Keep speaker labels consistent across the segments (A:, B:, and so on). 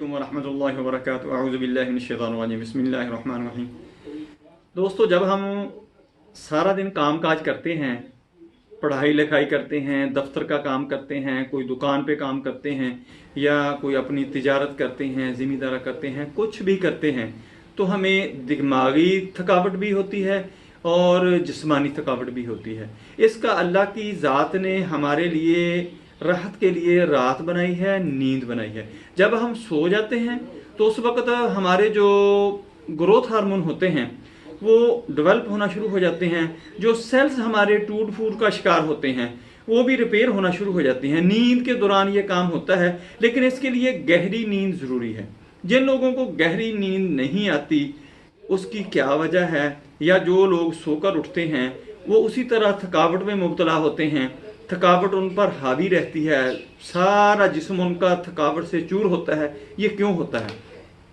A: अस्सलामुअलैकुम वरहमतुल्लाहि वबरकातुहू अऊज़ु बिल्लाहि मिनश शैतानिर रजीम बिस्मिल्लाहिर रहमानिर रहीम। दोस्तों, जब हम सारा दिन काम काज करते हैं, पढ़ाई लिखाई करते हैं, दफ्तर का काम करते हैं, कोई दुकान पे काम करते हैं या कोई अपनी तिजारत करते हैं, ज़िम्मेदारी करते हैं, कुछ भी करते हैं, तो हमें दिमागी थकावट भी होती है और जिस्मानी थकावट भी होती है। इसका अल्लाह की ज़ात ने हमारे लिए राहत के लिए रात बनाई है, नींद बनाई है। जब हम सो जाते हैं तो उस वक्त हमारे जो ग्रोथ हार्मोन होते हैं वो डेवलप होना शुरू हो जाते हैं। जो सेल्स हमारे टूट फूट का शिकार होते हैं वो भी रिपेयर होना शुरू हो जाती हैं। नींद के दौरान ये काम होता है, लेकिन इसके लिए गहरी नींद ज़रूरी है। जिन लोगों को गहरी नींद नहीं आती उसकी क्या वजह है, या जो लोग सोकर उठते हैं वो उसी तरह थकावट में मुब्तला होते हैं, थकावट उन पर हावी रहती है, सारा जिस्म उनका थकावट से चूर होता है। ये क्यों होता है,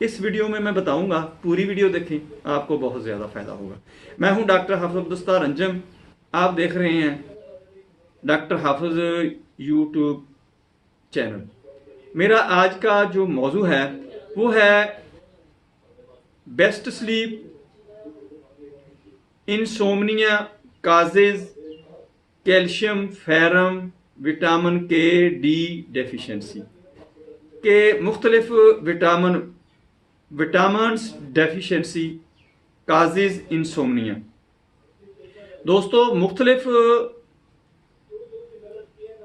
A: इस वीडियो में मैं बताऊंगा। पूरी वीडियो देखें, आपको बहुत ज़्यादा फायदा होगा। मैं हूं डॉक्टर हाफिज अब्दुस्तार अंजम। आप देख रहे हैं डॉक्टर हाफिज यूट्यूब चैनल। मेरा आज का जो मौजू है वो है best sleep, insomnia causes, calcium, ferrum, vitamin के डी डेफिशिएंसी के मुख्तलिफ विटामिन्स डेफिशिएंसी काजेज इंसोम्निया। दोस्तों, मुख्तलिफ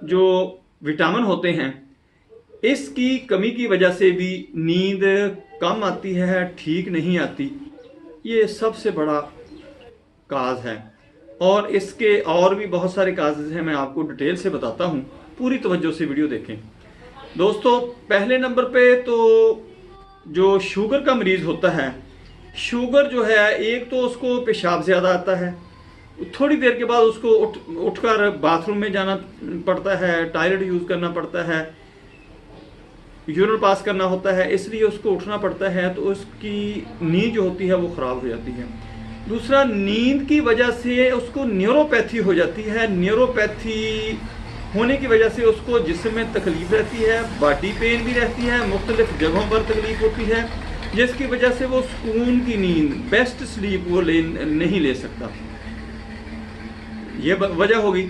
A: जो विटामिन होते हैं इसकी कमी की वजह से भी नींद कम आती है, ठीक नहीं आती। ये सबसे बड़ा काज है और इसके और भी बहुत सारे काजेज हैं, मैं आपको डिटेल से बताता हूँ। पूरी तवज्जो से वीडियो देखें। दोस्तों, पहले नंबर पे तो जो शुगर का मरीज होता है, शुगर जो है, एक तो उसको पेशाब ज़्यादा आता है, थोड़ी देर के बाद उसको उठकर बाथरूम में जाना पड़ता है, टॉयलेट यूज़ करना पड़ता है, यूरिन पास करना होता है, इसलिए उसको उठना पड़ता है, तो उसकी नींद जो होती है वो ख़राब हो जाती है। दूसरा, नींद की वजह से उसको न्यूरोपैथी हो जाती है। न्यूरोपैथी होने की वजह से उसको जिस्म में तकलीफ रहती है, बॉडी पेन भी रहती है, मुख्तलिफ जगहों पर तकलीफ होती है, जिसकी वजह से वो सुकून की नींद, बेस्ट स्लीप वो नहीं ले सकता। ये वजह होगी।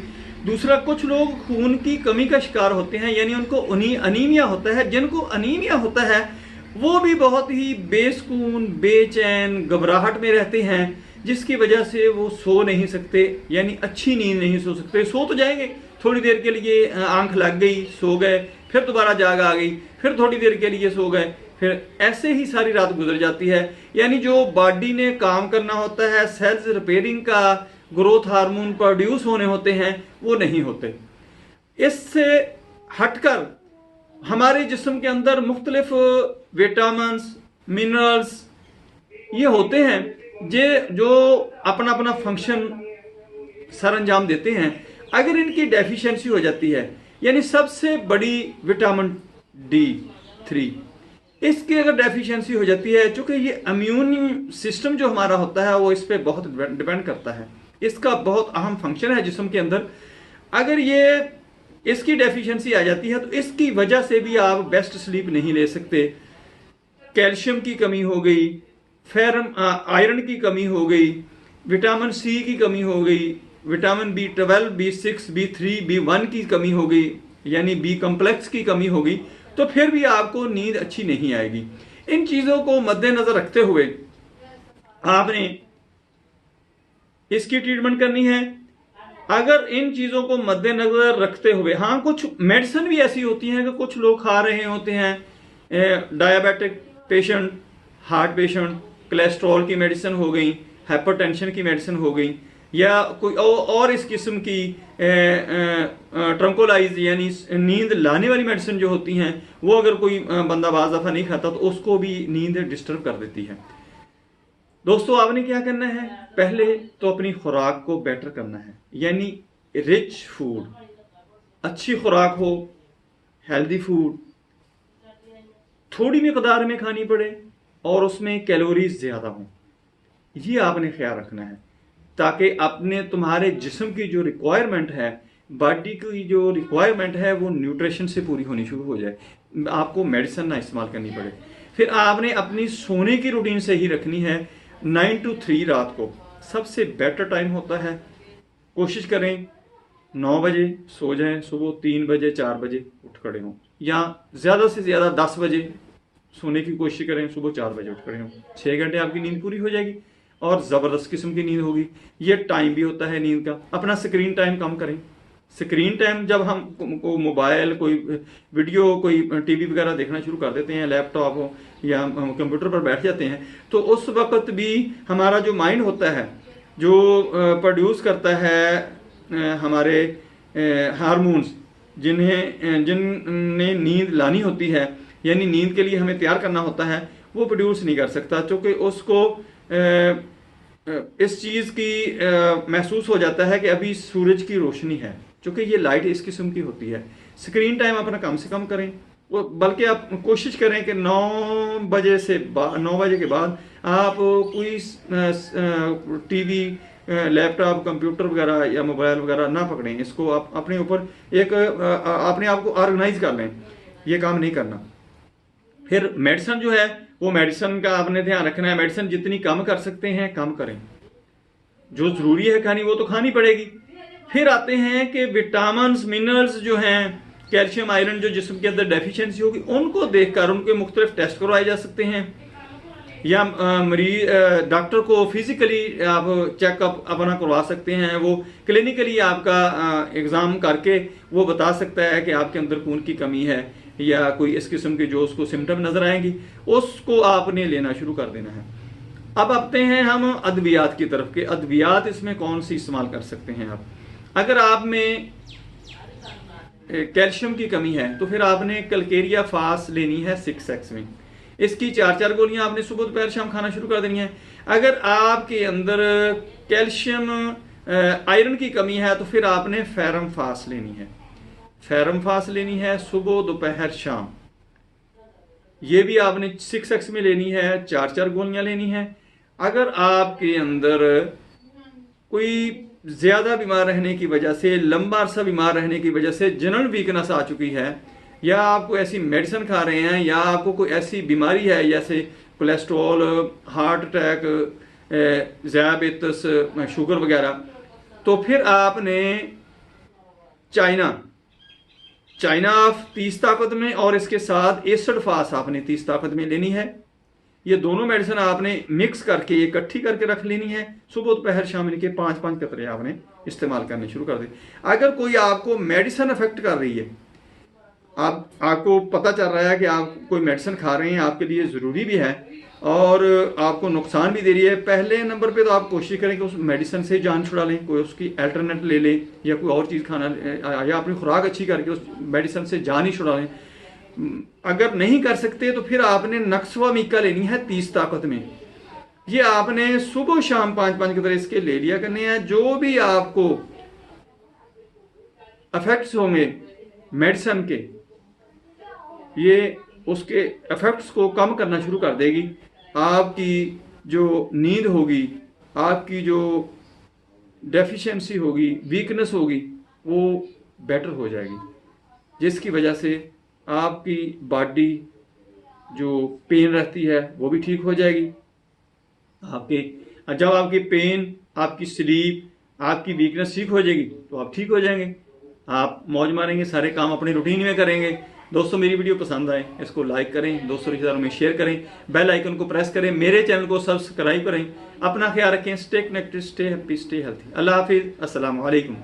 A: दूसरा, कुछ लोग खून की कमी का शिकार होते हैं, यानी उनको अनीमिया होता है। जिनको अनीमिया होता है वो भी बहुत ही बेसुकून, बेचैन, घबराहट में रहते हैं, जिसकी वजह से वो सो नहीं सकते, यानी अच्छी नींद नहीं सो सकते। सो तो जाएंगे, थोड़ी देर के लिए आंख लग गई, सो गए, फिर दोबारा जाग आ गई, फिर थोड़ी देर के लिए सो गए, फिर ऐसे ही सारी रात गुजर जाती है। यानी जो बॉडी ने काम करना होता है, सेल्स रिपेयरिंग का, ग्रोथ हार्मोन प्रोड्यूस होने होते हैं, वो नहीं होते। इससे हटकर हमारे जिस्म के अंदर मुख्तलिफ विटामिन्स, मिनरल्स ये होते हैं जो अपना अपना फंक्शन सर अंजाम देते हैं। अगर इनकी डेफिशिएंसी हो जाती है, यानी सबसे बड़ी विटामिन D3, इसकी अगर डेफिशिएंसी हो जाती है, चूंकि ये इम्यून सिस्टम जो हमारा होता है वो इस पर बहुत डिपेंड करता है, इसका बहुत अहम फंक्शन है जिस्म के अंदर। अगर ये इसकी डेफिशिएंसी आ जाती है तो इसकी वजह से भी आप बेस्ट स्लीप नहीं ले सकते। कैल्शियम की कमी हो गई, आयरन की कमी हो गई, विटामिन C की कमी हो गई, vitamin B12, B6, B3, B1 की कमी हो गई, यानी B कॉम्प्लेक्स की कमी हो गई, तो फिर भी आपको नींद अच्छी नहीं आएगी। इन चीज़ों को मद्देनज़र रखते हुए आपने इसकी ट्रीटमेंट करनी है। अगर इन चीज़ों को मद्देनज़र रखते हुए, हाँ, कुछ मेडिसिन भी ऐसी होती हैं कि कुछ लोग खा रहे होते हैं, diabetic patient, heart patient, cholesterol की मेडिसिन हो गई, हाइपरटेंशन की मेडिसिन हो गई, या कोई और इस किस्म की ट्रंकोलाइज यानी नींद लाने वाली मेडिसिन जो होती हैं, वो अगर कोई बंदा बाज़ दफ़ा नहीं खाता तो उसको भी नींद डिस्टर्ब कर देती है। दोस्तों, आपने क्या करना है, पहले तो अपनी खुराक को बेटर करना है, यानी रिच फूड, अच्छी खुराक हो, हेल्दी फूड थोड़ी मिकदार में खानी पड़े और उसमें कैलोरीज ज़्यादा हों। ये आपने ख्याल रखना है ताकि अपने तुम्हारे जिस्म की जो रिक्वायरमेंट है बॉडी की जो रिक्वायरमेंट है वो न्यूट्रिशन से पूरी होनी शुरू हो जाए, आपको मेडिसिन ना इस्तेमाल करनी पड़े। फिर आपने अपनी सोने की रूटीन सही रखनी है। 9 to 3 रात को सबसे बेटर टाइम होता है। कोशिश करें 9 बजे सो जाएं, सुबह 3 बजे 4 बजे उठ खड़े हों, या ज़्यादा से ज़्यादा 10 बजे सोने की कोशिश करें, सुबह 4 बजे उठ खड़े हों। 6 घंटे आपकी नींद पूरी हो जाएगी और ज़बरदस्त किस्म की नींद होगी। ये टाइम भी होता है नींद का। अपना स्क्रीन टाइम कम करें। स्क्रीन टाइम जब हम को मोबाइल, कोई वीडियो, कोई टीवी वगैरह देखना शुरू कर देते हैं, लैपटॉप हो या कंप्यूटर पर बैठ जाते हैं, तो उस वक्त भी हमारा जो माइंड होता है, जो प्रोड्यूस करता है हमारे हार्मोन्स, जिन्हें नींद लानी होती है, यानी नींद के लिए हमें तैयार करना होता है, वो प्रोड्यूस नहीं कर सकता, क्योंकि उसको इस चीज़ की महसूस हो जाता है कि अभी सूरज की रोशनी है, क्योंकि ये लाइट इस किस्म की होती है। स्क्रीन टाइम अपना कम से कम करें, वो बल्कि आप कोशिश करें कि 9 बजे के बाद आप कोई टीवी, लैपटॉप, कंप्यूटर वगैरह या मोबाइल वगैरह ना पकड़ें। इसको आप अपने ऊपर एक अपने आप को ऑर्गेनाइज कर लें, ये काम नहीं करना। फिर मेडिसिन जो है, वो मेडिसिन का आपने ध्यान रखना है। मेडिसिन जितनी कम कर सकते हैं कम करें, जो ज़रूरी है खानी वो तो खानी पड़ेगी। फिर आते हैं कि विटामिन मिनरल्स जो हैं, कैल्शियम, आयरन, जो जिस्म के अंदर डेफिशिएंसी होगी, उनको देखकर उनके मुख्तलिफ टेस्ट करवाए जा सकते हैं, या मरीज डॉक्टर को फिजिकली आप चेकअप अपना करवा सकते हैं। वो क्लिनिकली आपका एग्ज़ाम करके वो बता सकता है कि आपके अंदर खून की कमी है या कोई इस किस्म के जो उसको सिम्टम नज़र आएंगी, उसको आपने लेना शुरू कर देना है। अब आते हैं हम अद्वियात की तरफ के। अद्वियात इसमें कौन सी इस्तेमाल कर सकते हैं आप? अगर आप में कैल्शियम की कमी है तो फिर आपने कलकेरिया फास्ट लेनी है 6x में। इसकी 4 गोलियां आपने सुबह दोपहर शाम खाना शुरू कर देनी है। अगर आपके अंदर कैल्शियम आयरन की कमी है तो फिर आपने फेरम फास्ट लेनी है। फेरम फास्ट लेनी है सुबह दोपहर शाम। ये भी आपने 6x में लेनी है, 4 गोलियां लेनी है। अगर आपके अंदर कोई ज़्यादा बीमार रहने की वजह से, लंबा अरसा बीमार रहने की वजह से जनरल वीकनेस आ चुकी है, या आपको ऐसी मेडिसिन खा रहे हैं, या आपको कोई ऐसी बीमारी है जैसे कोलेस्ट्रॉल, हार्ट अटैक, ज़ियाबितस, शुगर वगैरह, तो फिर आपने चाइना 30 ताकत में और इसके साथ एसिड फास्ट आपने 30 ताकत में लेनी है। ये दोनों मेडिसिन आपने मिक्स करके इकट्ठी करके रख लेनी है। सुबह दोपहर शाम इनके 5-5 कतरे आपने इस्तेमाल करने शुरू कर दे। अगर कोई आपको मेडिसिन अफेक्ट कर रही है, आपको पता चल रहा है कि आप कोई मेडिसिन खा रहे हैं, आपके लिए ज़रूरी भी है और आपको नुकसान भी दे रही है, पहले नंबर पे तो आप कोशिश करें कि उस मेडिसिन से जान छुड़ा लें, कोई उसकी अल्टरनेट ले लें या कोई और चीज़ खाना, या अपनी खुराक अच्छी करके उस मेडिसिन से जान ही छुड़ा लें। अगर नहीं कर सकते तो फिर आपने नक्सवा मीका लेनी है 30 ताकत में। ये आपने सुबह शाम 5-5 कतरे इसके ले लिया करने हैं। जो भी आपको इफेक्ट्स होंगे मेडिसिन के, ये उसके इफेक्ट्स को कम करना शुरू कर देगी। आपकी जो नींद होगी, आपकी जो डेफिशिएंसी होगी, वीकनेस होगी, वो बेटर हो जाएगी, जिसकी वजह से आपकी बॉडी जो पेन रहती है वो भी ठीक हो जाएगी। जब आपकी पेन, आपकी स्लीप, आपकी वीकनेस ठीक हो जाएगी तो आप ठीक हो जाएंगे, आप मौज मारेंगे, सारे काम अपनी रूटीन में करेंगे। दोस्तों, मेरी वीडियो पसंद आए इसको लाइक करें, दोस्तों रिश्तेदारों में शेयर करें, बेल आइकन को प्रेस करें, मेरे चैनल को सब्सक्राइब करें। अपना ख्याल रखें। Stay connected, stay happy, stay healthy. अल्लाह हाफिज़, अस्सलाम वालेकुम।